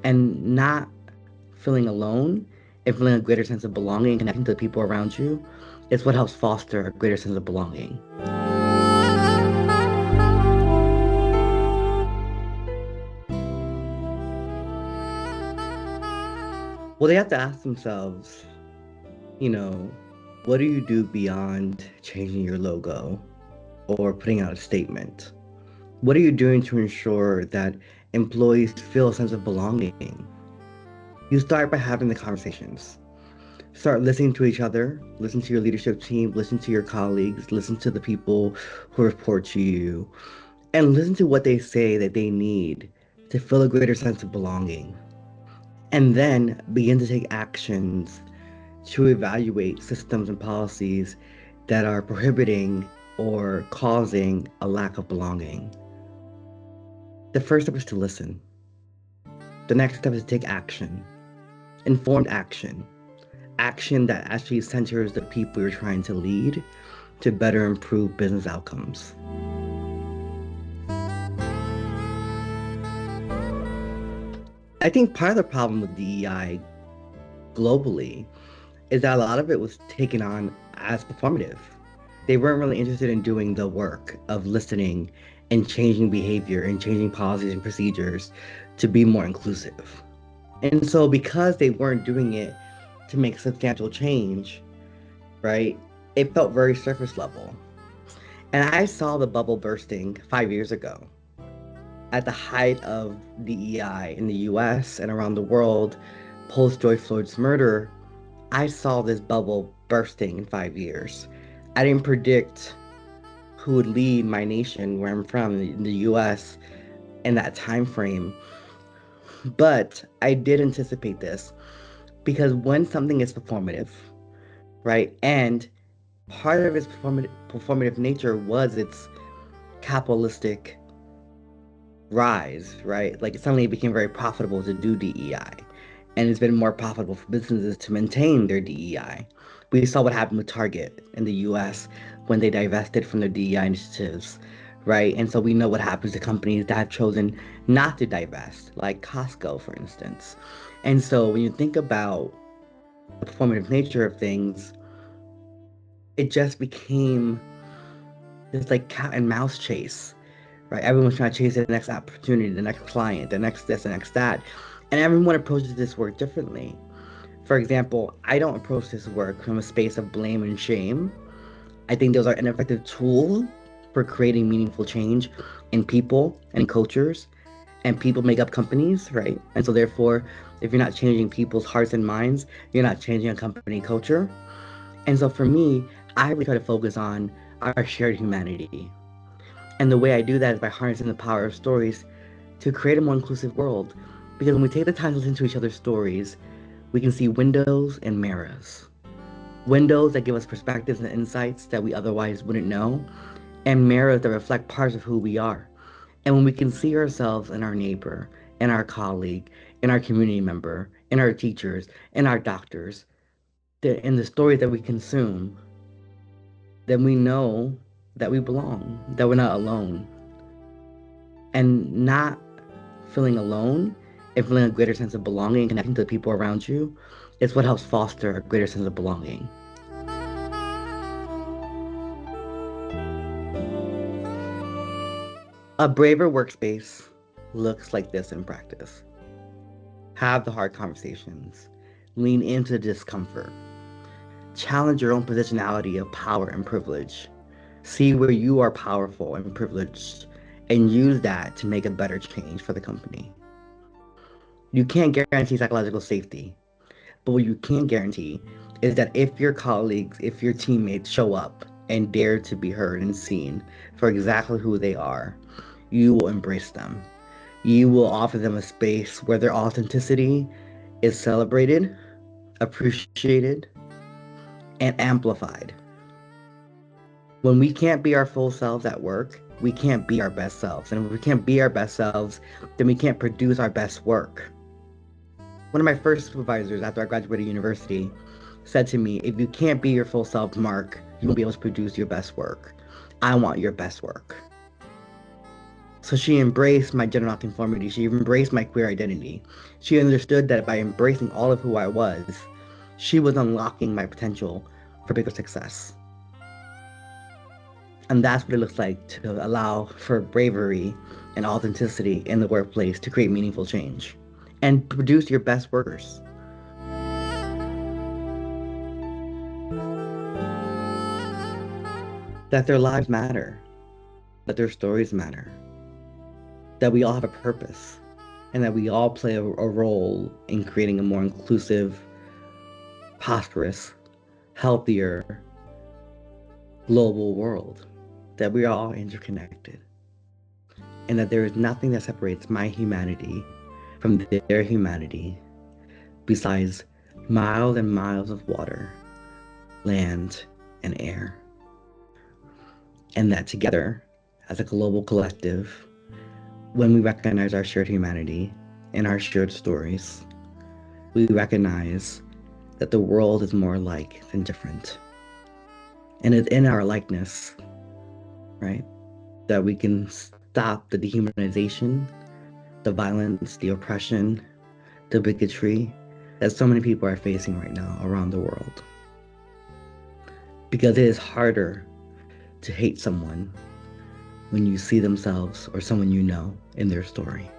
And not feeling alone and feeling a greater sense of belonging and connecting to the people around you is what helps foster a greater sense of belonging. Well, they have to ask themselves, what do you do beyond changing your logo or putting out a statement? What are you doing to ensure that employees feel a sense of belonging? You start by having the conversations. Start listening to each other, listen to your leadership team, listen to your colleagues, listen to the people who report to you, and listen to what they say that they need to feel a greater sense of belonging. And then begin to take actions to evaluate systems and policies that are prohibiting or causing a lack of belonging. The first step is to listen. The next step is to take action. Informed action. Action that actually centers the people you're trying to lead to better improve business outcomes. I think part of the problem with DEI globally is that a lot of it was taken on as performative. They weren't really interested in doing the work of listening and changing behavior and changing policies and procedures to be more inclusive. And so because they weren't doing it to make substantial change, right, it felt very surface level. And I saw the bubble bursting 5 years ago. At the height of DEI in the US and around the world, post George Floyd's murder, I saw this bubble bursting in 5 years. I didn't predict who would lead my nation, where I'm from, in the US, in that time frame. But I did anticipate this because when something is performative, right, and part of its performative nature was its capitalistic rise, right? Like suddenly it became very profitable to do DEI. And it's been more profitable for businesses to maintain their DEI. We saw what happened with Target in the US when they divested from their DEI initiatives, right? And so we know what happens to companies that have chosen not to divest, like Costco, for instance. And so when you think about the performative nature of things, it just became this like cat and mouse chase, right? Everyone's trying to chase the next opportunity, the next client, the next this, the next that. And everyone approaches this work differently. For example, I don't approach this work from a space of blame and shame. I think those are ineffective tools for creating meaningful change in people and in cultures. And people make up companies, right? And so therefore, if you're not changing people's hearts and minds, you're not changing a company culture. And so for me, I really try to focus on our shared humanity. And the way I do that is by harnessing the power of stories to create a more inclusive world. Because when we take the time to listen to each other's stories, we can see windows and mirrors. Windows that give us perspectives and insights that we otherwise wouldn't know, and mirrors that reflect parts of who we are. And when we can see ourselves in our neighbor, in our colleague, in our community member, in our teachers, in our doctors, in the stories that we consume, then we know that we belong, that we're not alone. And not feeling alone and feeling a greater sense of belonging and connecting to the people around you is what helps foster a greater sense of belonging. A braver workspace looks like this in practice. Have the hard conversations. Lean into the discomfort. Challenge your own positionality of power and privilege. See where you are powerful and privileged and use that to make a better change for the company. You can't guarantee psychological safety, but what you can guarantee is that if your colleagues, if your teammates show up and dare to be heard and seen for exactly who they are, you will embrace them. You will offer them a space where their authenticity is celebrated, appreciated, and amplified. When we can't be our full selves at work, we can't be our best selves. And if we can't be our best selves, then we can't produce our best work. One of my first supervisors after I graduated university said to me, if you can't be your full self, Mark, you won't be able to produce your best work. I want your best work. So she embraced my gender nonconformity. She embraced my queer identity. She understood that by embracing all of who I was, she was unlocking my potential for bigger success. And that's what it looks like to allow for bravery and authenticity in the workplace to create meaningful change and produce your best workers. That their lives matter, that their stories matter, that we all have a purpose, and that we all play a role in creating a more inclusive, prosperous, healthier, global world, that we are all interconnected, and that there is nothing that separates my humanity from their humanity besides miles and miles of water, land, and air. And that together, as a global collective, when we recognize our shared humanity and our shared stories, we recognize that the world is more alike than different. And it's in our likeness, right, that we can stop the dehumanization, the violence, the oppression, the bigotry that so many people are facing right now around the world. Because it is harder to hate someone when you see themselves or someone you know in their story.